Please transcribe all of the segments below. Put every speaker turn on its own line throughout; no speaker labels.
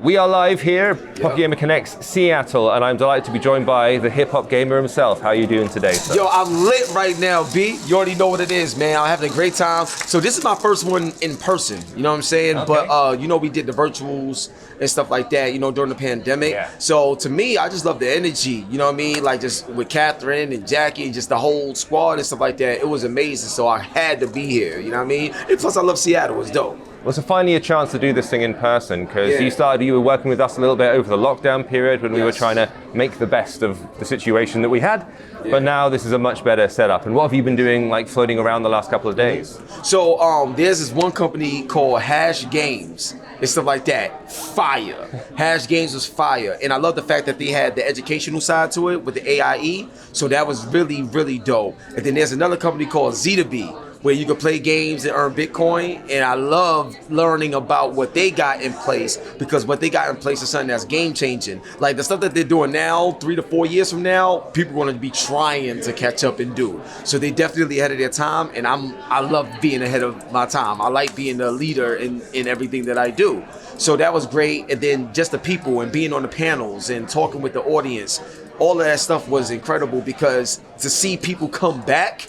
We are live here, HipHopGamer Connects Seattle, and I'm delighted to be joined by the HipHopGamer himself. How are you doing today, sir?
Yo, I'm lit right now, B. You already know what it is, man. I'm having a great time. So this is my first one in person, you know what I'm saying?
Okay.
But, you know, we did the virtuals and stuff like that, you know, during the pandemic.
Yeah.
So to me, I just love the energy, you know what I mean? Like just with Catherine and Jackie, just the whole squad and stuff like that. It was amazing, so I had to be here, you know what I mean? And plus I love Seattle, it's dope.
Well, so finally a chance to do this thing in person, because you were working with us a little bit over the lockdown period when we were trying to make the best of the situation that we had. But now this is a much better setup. And what have you been doing, like floating around the last couple of days?
So there's this one company called Hash Games and stuff like that. Fire. Hash Games was fire. And I love the fact that they had the educational side to it with the AIE. So that was really, really dope. And then there's another company called Zebedee, where you can play games and earn Bitcoin. And I love learning about what they got in place, because what they got in place is something that's game changing. Like the stuff that they're doing now, 3 to 4 years from now, people are gonna be trying to catch up and do. So they definitely ahead of their time, and I love being ahead of my time. I like being the leader in everything that I do. So that was great. And then just the people and being on the panels and talking with the audience, all of that stuff was incredible, because to see people come back,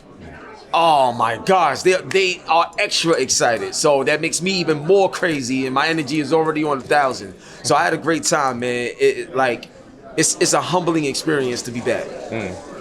oh my gosh, they are extra excited. So that makes me even more crazy, and my energy is already on 1,000. So I had a great time, man. It's a humbling experience to be back.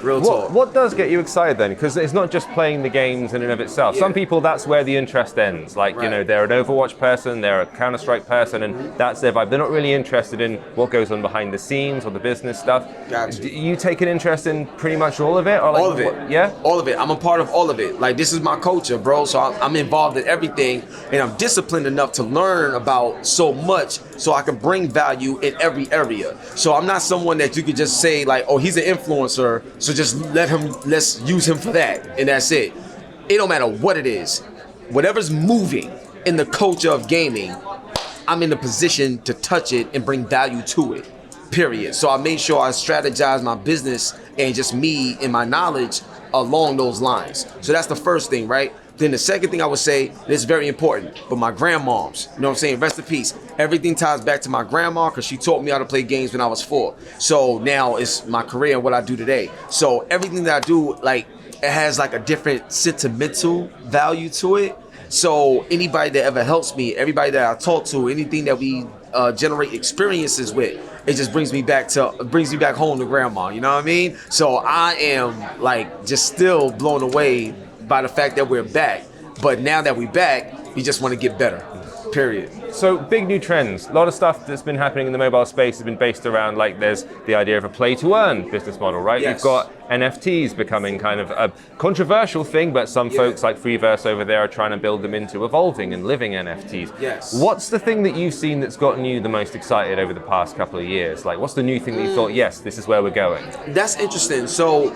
Real talk.
What does get you excited then? Because it's not just playing the games in and of itself. Some people, that's where the interest ends. Like, you know, they're an Overwatch person, they're a Counter-Strike person, and that's their vibe. They're not really interested in what goes on behind the scenes or the business stuff.
Gotcha.
Do you take an interest in pretty much all of it? Or like,
all of it.
Yeah?
All of it. I'm a part of all of it. Like, this is my culture, bro. So I'm involved in everything, and I'm disciplined enough to learn about so much so I can bring value in every area. So I'm not someone that you could just say like, oh, he's an influencer, so just let's use him for that, and that's it. It don't matter what it is. Whatever's moving in the culture of gaming, I'm in the position to touch it and bring value to it, period. So I made sure I strategize my business and just me and my knowledge along those lines. So that's the first thing, right? Then the second thing I would say that's very important, but my grandmoms, you know what I'm saying, rest in peace. Everything ties back to my grandma, because she taught me how to play games when I was 4. So now it's my career and what I do today. So everything that I do, like, it has like a different sentimental value to it. So anybody that ever helps me, everybody that I talk to, anything that we generate experiences with, it just brings me back home to grandma, you know what I mean? So I am like just still blown away by the fact that we're back. But now that we're back, we just want to get better, period.
So big new trends. A lot of stuff that's been happening in the mobile space has been based around, like, there's the idea of a play to earn business model, right?
Yes.
You've got NFTs becoming kind of a controversial thing, but some folks like Freeverse over there are trying to build them into evolving and living NFTs.
Yes.
What's the thing that you've seen that's gotten you the most excited over the past couple of years? Like, what's the new thing that you thought, yes, this is where we're going?
That's interesting. So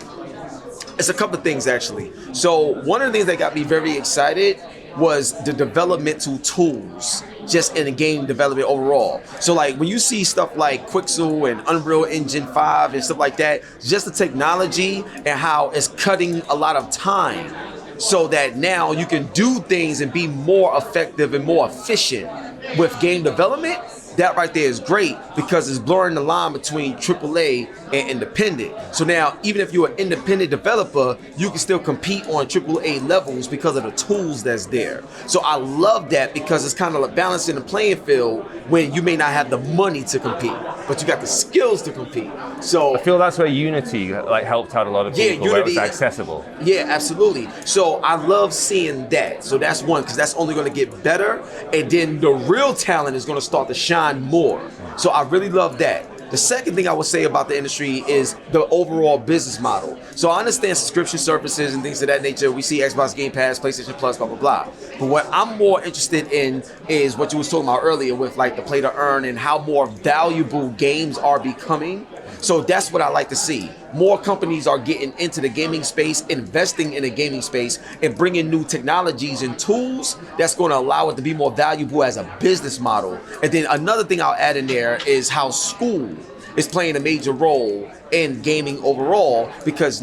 it's a couple of things, actually. So one of the things that got me very excited was the developmental tools just in the game development overall. So like when you see stuff like Quixel and Unreal Engine 5 and stuff like that, just the technology and how it's cutting a lot of time so that now you can do things and be more effective and more efficient with game development. That right there is great, because it's blurring the line between AAA and independent. So now, even if you're an independent developer, you can still compete on AAA levels because of the tools that's there. So I love that, because it's kind of like balancing the playing field when you may not have the money to compete, but you got the skills to compete. So
I feel that's where Unity like helped out a lot of people, where it was accessible.
Yeah, absolutely. So I love seeing that. So that's one, because that's only going to get better, and then the real talent is going to start to shine more. So I really love that. The second thing I would say about the industry is the overall business model. So I understand subscription services and things of that nature. We see Xbox Game Pass, PlayStation Plus, blah, blah, blah. But what I'm more interested in is what you was talking about earlier with like the play to earn and how more valuable games are becoming. So that's what I like to see. More companies are getting into the gaming space, investing in the gaming space, and bringing new technologies and tools that's going to allow it to be more valuable as a business model. And then another thing I'll add in there is how school is playing a major role in gaming overall, because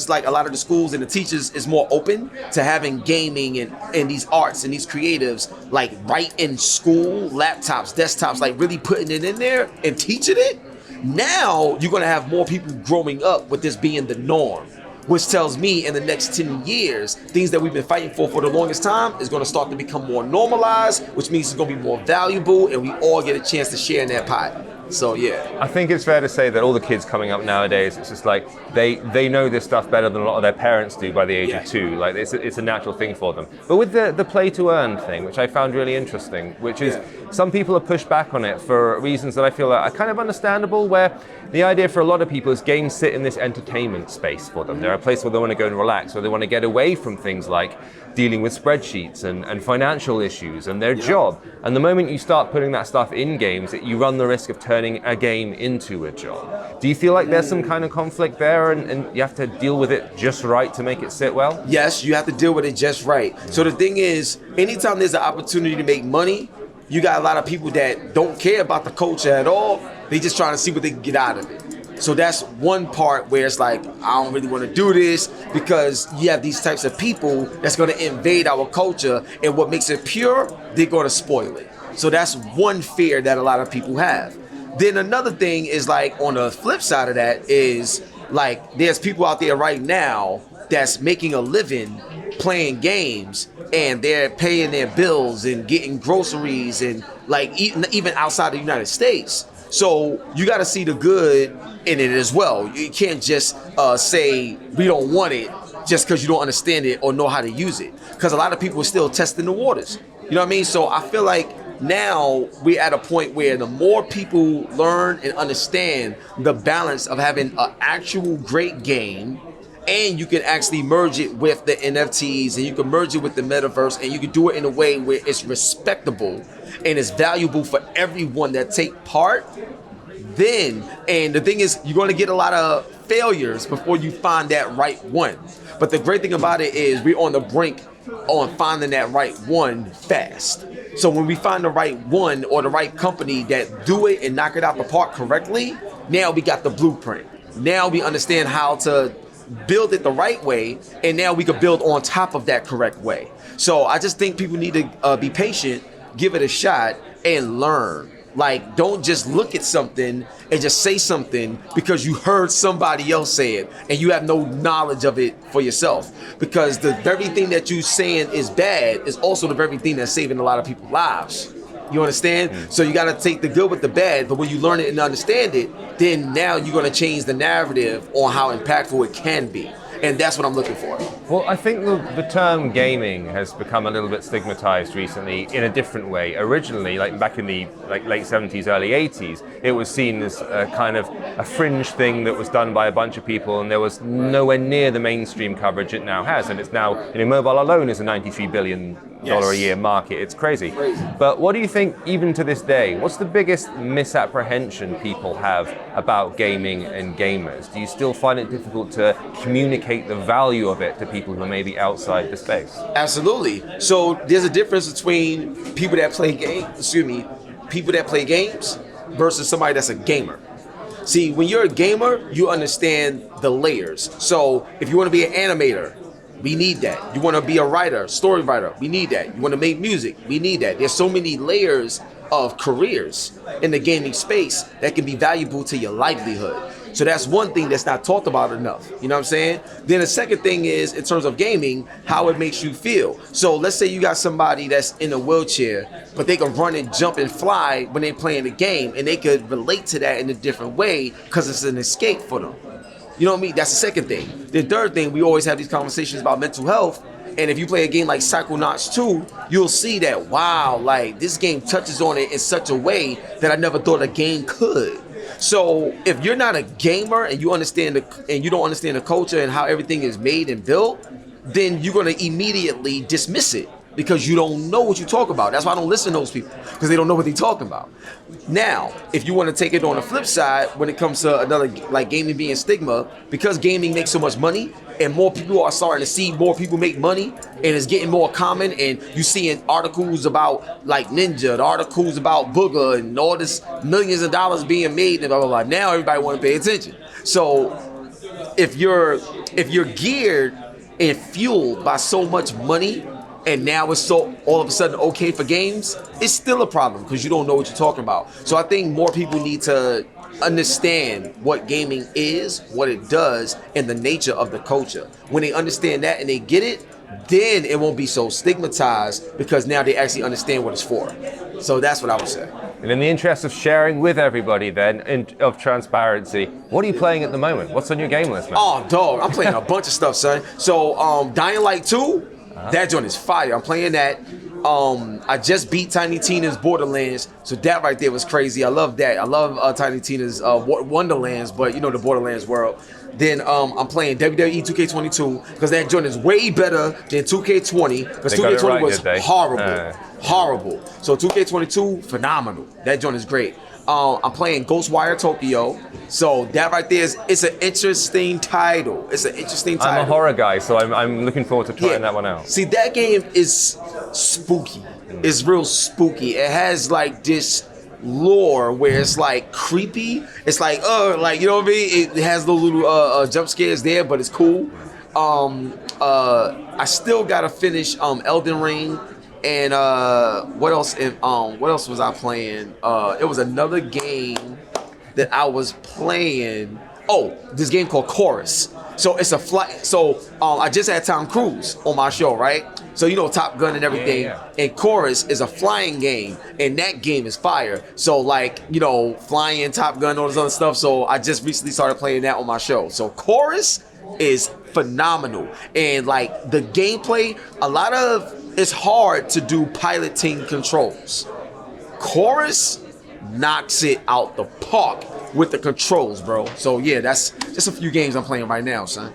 like a lot of the schools and the teachers is more open to having gaming and these arts and these creatives like right in school, laptops, desktops, like really putting it in there and teaching it. Now you're going to have more people growing up with this being the norm, which tells me in the next 10 years, things that we've been fighting for the longest time is going to start to become more normalized, which means it's going to be more valuable, and we all get a chance to share in that pot. So yeah,
I think it's fair to say that all the kids coming up nowadays, it's just like they know this stuff better than a lot of their parents do by the age of 2. Like it's a natural thing for them. But with the play to earn thing, which I found really interesting, which is some people have pushed back on it for reasons that I feel are kind of understandable, where the idea for a lot of people is games sit in this entertainment space for them. They're a place where they want to go and relax, or they want to get away from things like dealing with spreadsheets and financial issues and their job. And the moment you start putting that stuff in games, you run the risk of turning a game into a job. Do you feel like there's some kind of conflict there and you have to deal with it just right to make it sit well?
Yes, you have to deal with it just right. So the thing is, anytime there's an opportunity to make money, you got a lot of people that don't care about the culture at all. They just trying to see what they can get out of it. So that's one part where it's like, I don't really want to do this, because you have these types of people that's going to invade our culture, and what makes it pure, they're going to spoil it. So that's one fear that a lot of people have. Then another thing is, like, on the flip side of that is, like, there's people out there right now that's making a living playing games, and they're paying their bills and getting groceries and like even outside the United States. So you got to see the good in it as well. You can't just say we don't want it just because you don't understand it or know how to use it, because a lot of people are still testing the waters. You know what I mean? So I feel like now we're at a point where the more people learn and understand the balance of having an actual great game, and you can actually merge it with the NFTs, and you can merge it with the metaverse, and you can do it in a way where it's respectable and it's valuable for everyone that take part, then, and the thing is, you're going to get a lot of failures before you find that right one. But the great thing about it is we're on the brink on finding that right one fast. So when we find the right one or the right company that do it and knock it out the park correctly, now we got the blueprint. Now we understand how to build it the right way, and now we can build on top of that correct way. So I just think people need to be patient, give it a shot, and learn. Like, don't just look at something and just say something because you heard somebody else say it and you have no knowledge of it for yourself. Because the very thing that you're saying is bad is also the very thing that's saving a lot of people's lives. You understand? So you got to take the good with the bad, but when you learn it and understand it, then now you're going to change the narrative on how impactful it can be. And that's what I'm looking for.
Well, I think the term gaming has become a little bit stigmatized recently in a different way. Originally, like back in the late 70s, early 80s, it was seen as a kind of a fringe thing that was done by a bunch of people, and there was nowhere near the mainstream coverage it now has. And it's now, mobile alone is a $93 billion a year market. It's crazy. But what do you think, even to this day, what's the biggest misapprehension people have about gaming and gamers? Do you still find it difficult to communicate the value of it to people who are maybe outside the space? Absolutely.
So there's a difference between people that play games versus somebody that's a gamer. See, when you're a gamer, you understand the layers. So if you want to be an animator, we need that. You want to be a writer, story writer, we need that. You want to make music, we need that. There's so many layers of careers in the gaming space that can be valuable to your livelihood. So that's one thing that's not talked about enough. You know what I'm saying? Then the second thing is, in terms of gaming, how it makes you feel. So let's say you got somebody that's in a wheelchair, but they can run and jump and fly when they're playing the game, and they could relate to that in a different way because it's an escape for them. You know what I mean? That's the second thing. The third thing, we always have these conversations about mental health. And if you play a game like Psychonauts 2, you'll see that, wow, like this game touches on it in such a way that I never thought a game could. So if you're not a gamer and you don't understand the culture and how everything is made and built, then you're going to immediately dismiss it because you don't know what you talk about. That's why I don't listen to those people, because they don't know what they're talking about. Now, if you want to take it on the flip side, when it comes to another, like gaming being stigma, because gaming makes so much money and more people are starting to see more people make money and it's getting more common, and you seeing articles about like Ninja, the articles about Booger and all this millions of dollars being made and blah, blah, blah. Now everybody want to pay attention. So if you're geared and fueled by so much money, and now it's so all of a sudden okay for games, it's still a problem because you don't know what you're talking about. So I think more people need to understand what gaming is, what it does, and the nature of the culture. When they understand that and they get it, then it won't be so stigmatized because now they actually understand what it's for. So that's what I would say.
And in the interest of sharing with everybody then, of transparency, what are you playing at the moment? What's on your game list, man?
Oh, dog, I'm playing a bunch of stuff, son. So Dying Light 2, that joint is fire. I'm playing that. I just beat Tiny Tina's Borderlands, so that right there was crazy. I love that. I love Tiny Tina's Wonderlands, but you know, the Borderlands world. Then I'm playing WWE 2K22 because that joint is way better than 2K20 because 2K20 was horrible. So 2K22, phenomenal. That joint is great. I'm playing Ghostwire Tokyo. So that right there it's an interesting title. I'm
a horror guy, so I'm looking forward to trying that one out.
See, that game is spooky. It's real spooky. It has like this lore where it's like creepy. It's like, like, you know what I mean? It has those little jump scares there, but it's cool. I still gotta finish Elden Ring. And what else was I playing? It was another game that I was playing. Oh, this game called Chorus. So it's a flight. So I just had Tom Cruise on my show, right? So you know Top Gun and everything. Yeah. And Chorus is a flying game, and that game is fire. So like, you know, flying, Top Gun, all this other stuff. So I just recently started playing that on my show. So Chorus is phenomenal, and like the gameplay, it's hard to do piloting controls. Chorus knocks it out the park with the controls, bro. So yeah, that's just a few games I'm playing right now, son.